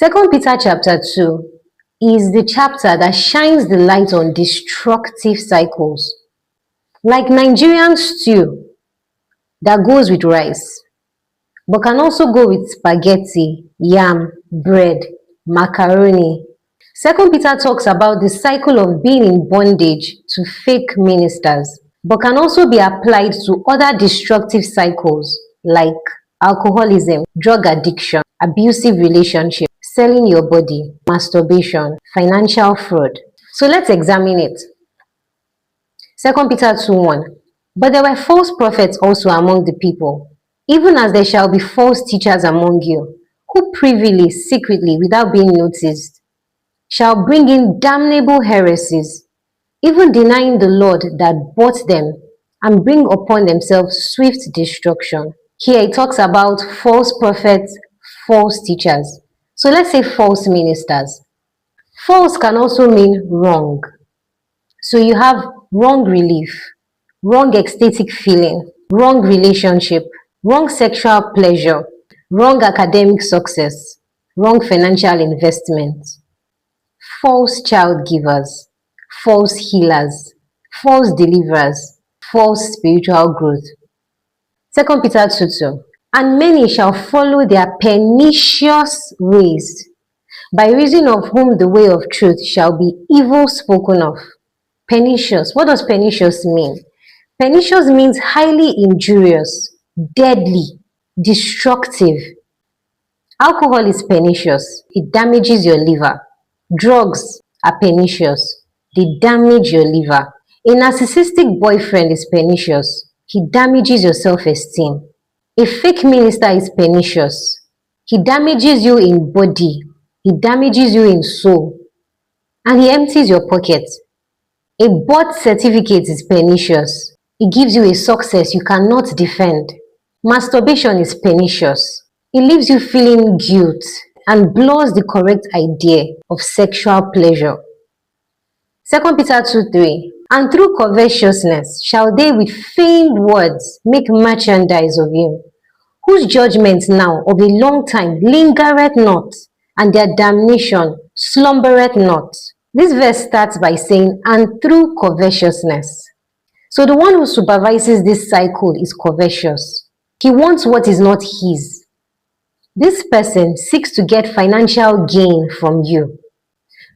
2 Peter chapter 2 is the chapter that shines the light on destructive cycles. Like Nigerian stew that goes with rice, but can also go with spaghetti, yam, bread, macaroni. 2 Peter talks about the cycle of being in bondage to fake ministers, but can also be applied to other destructive cycles like alcoholism, drug addiction, abusive relationship, selling your body, masturbation, financial fraud. So let's examine it. 2 Peter 2:1. But there were false prophets also among the people, even as there shall be false teachers among you, who privily, secretly, without being noticed, shall bring in damnable heresies, even denying the Lord that bought them, and bring upon themselves swift destruction. Here it talks about false prophets, false teachers. So let's say false ministers. False can also mean wrong. So you have wrong relief, wrong ecstatic feeling, wrong relationship, wrong sexual pleasure, wrong academic success, wrong financial investment, false child givers, false healers, false deliverers, false spiritual growth. 2 Peter 2:2. And many shall follow their pernicious ways, by reason of whom the way of truth shall be evil spoken of. Pernicious. What does pernicious mean? Pernicious means highly injurious, deadly, destructive. Alcohol is pernicious. It damages your liver. Drugs are pernicious. They damage your liver. A narcissistic boyfriend is pernicious. He damages your self-esteem. A fake minister is pernicious. He damages you in body. He damages you in soul. And he empties your pocket. A birth certificate is pernicious. It gives you a success you cannot defend. Masturbation is pernicious. It leaves you feeling guilt and blurs the correct idea of sexual pleasure. 2 Peter 2:3. And through covetousness shall they with feigned words make merchandise of you, whose judgment now of a long time lingereth not, and their damnation slumbereth not. This verse starts by saying, and through covetousness. So the one who supervises this cycle is covetous. He wants what is not his. This person seeks to get financial gain from you.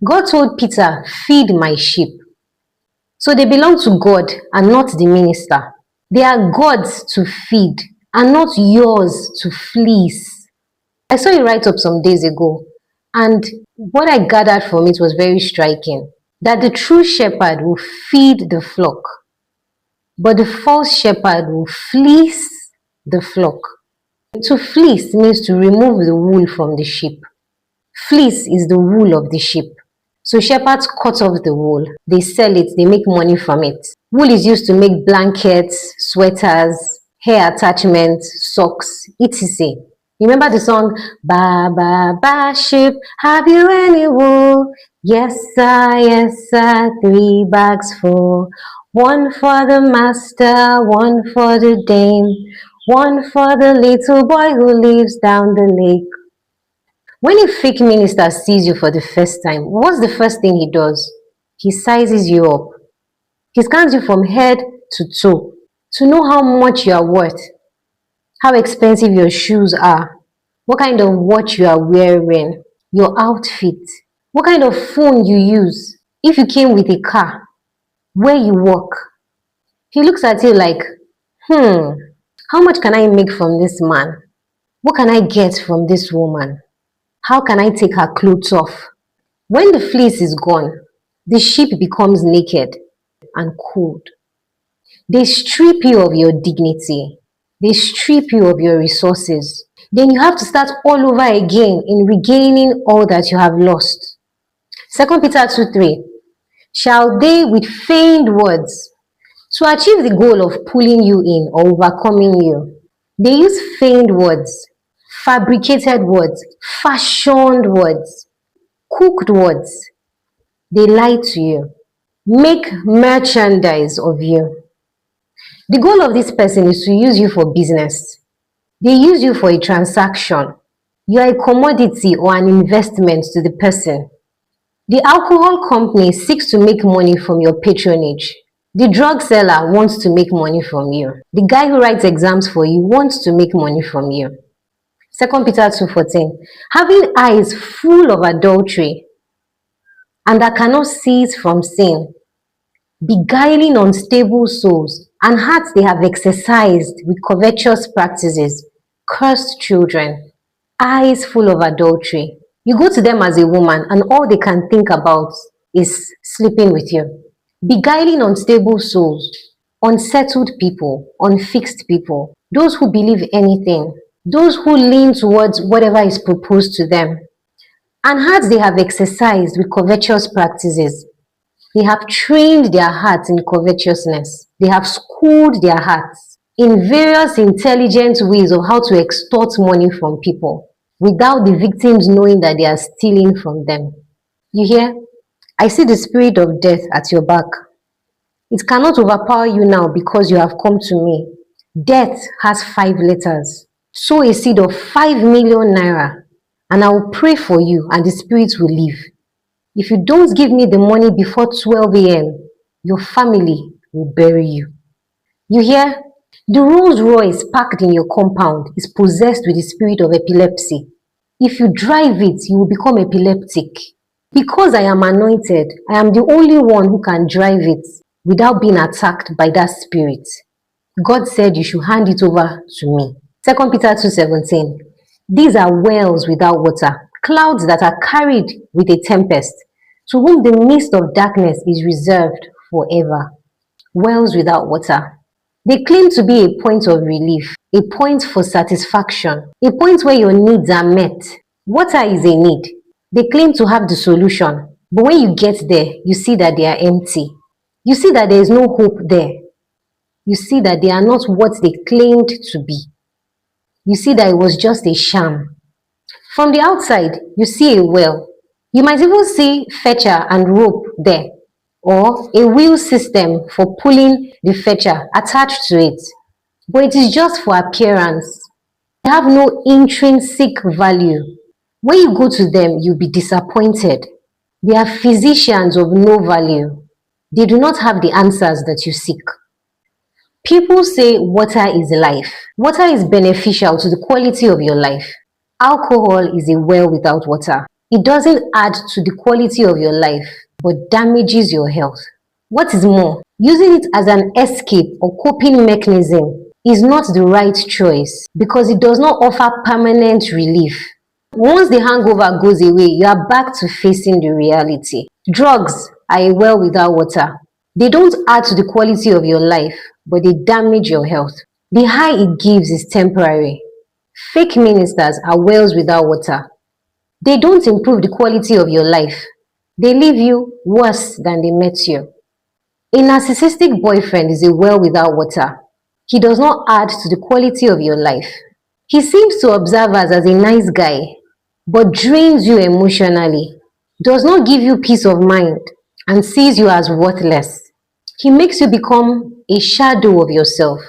God told Peter, feed my sheep. So they belong to God and not the minister. They are God's to feed and not yours to fleece. I saw a write-up some days ago, and what I gathered from it was very striking. That the true shepherd will feed the flock, but the false shepherd will fleece the flock. To fleece means to remove the wool from the sheep. Fleece is the wool of the sheep. So shepherds cut off the wool, they sell it, they make money from it. Wool is used to make blankets, sweaters, hair attachments, socks, etc. Remember the song, Ba ba ba sheep, have you any wool? Yes sir, 3 bags full. One for the master, one for the dame, one for the little boy who lives down the lake. When a fake minister sees you for the first time, what's the first thing he does? He sizes you up. He scans you from head to toe to know how much you are worth, how expensive your shoes are, what kind of watch you are wearing, your outfit, what kind of phone you use, if you came with a car, where you work. He looks at you like, how much can I make from this man? What can I get from this woman? How can I take her clothes off? When the fleece is gone, the sheep becomes naked and cold. They strip you of your dignity. They strip you of your resources. Then you have to start all over again in regaining all that you have lost. 2 Peter 2:3. Shall they with feigned words, to achieve the goal of pulling you in or overcoming you, they use feigned words, fabricated words, fashioned words, cooked words. They lie to you, make merchandise of you. The goal of this person is to use you for business. They use you for a transaction. You are a commodity or an investment to the person. The alcohol company seeks to make money from your patronage. The drug seller wants to make money from you. The guy who writes exams for you wants to make money from you. 2 Peter 2:14. Having eyes full of adultery and that cannot cease from sin, beguiling unstable souls, and hearts they have exercised with covetous practices, cursed children, eyes full of adultery. You go to them as a woman, and all they can think about is sleeping with you. Beguiling unstable souls, unsettled people, unfixed people, those who believe anything, those who lean towards whatever is proposed to them, and hearts they have exercised with covetous practices. They have trained their hearts in covetousness. They have schooled their hearts in various intelligent ways of how to extort money from people without the victims knowing that they are stealing from them. You hear? I see the spirit of death at your back. It cannot overpower you now because you have come to me. Death has 5 letters. Sow a seed of 5 million naira, and I will pray for you, and the spirit will leave. If you don't give me the money before 12 a.m., your family will bury you. You hear? The Rolls Royce parked in your compound is possessed with the spirit of epilepsy. If you drive it, you will become epileptic. Because I am anointed, I am the only one who can drive it without being attacked by that spirit. God said you should hand it over to me. 2 Peter 2:17. These are wells without water, clouds that are carried with a tempest, to whom the mist of darkness is reserved forever. Wells without water. They claim to be a point of relief, a point for satisfaction, a point where your needs are met. Water is a need. They claim to have the solution, but when you get there, you see that they are empty. You see that there is no hope there. You see that they are not what they claimed to be. You see that it was just a sham. From the outside, you see a well. You might even see fetcher and rope there, or a wheel system for pulling the fetcher attached to it. But it is just for appearance. They have no intrinsic value. When you go to them, you'll be disappointed. They are physicians of no value. They do not have the answers that you seek. People say water is life. Water is beneficial to the quality of your life. Alcohol is a well without water. It doesn't add to the quality of your life, but damages your health. What is more, using it as an escape or coping mechanism is not the right choice because it does not offer permanent relief. Once the hangover goes away, you are back to facing the reality. Drugs are a well without water. They don't add to the quality of your life, but they damage your health. The high it gives is temporary. Fake ministers are wells without water. They don't improve the quality of your life. They leave you worse than they met you. A narcissistic boyfriend is a well without water. He does not add to the quality of your life. He seems to observers as a nice guy, but drains you emotionally, does not give you peace of mind, and sees you as worthless. He makes you become a shadow of yourself.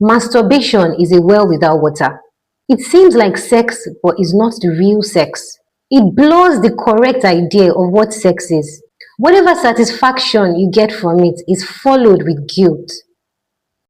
Masturbation is a well without water. It seems like sex, but is not the real sex. It blurs the correct idea of what sex is. Whatever satisfaction you get from it is followed with guilt.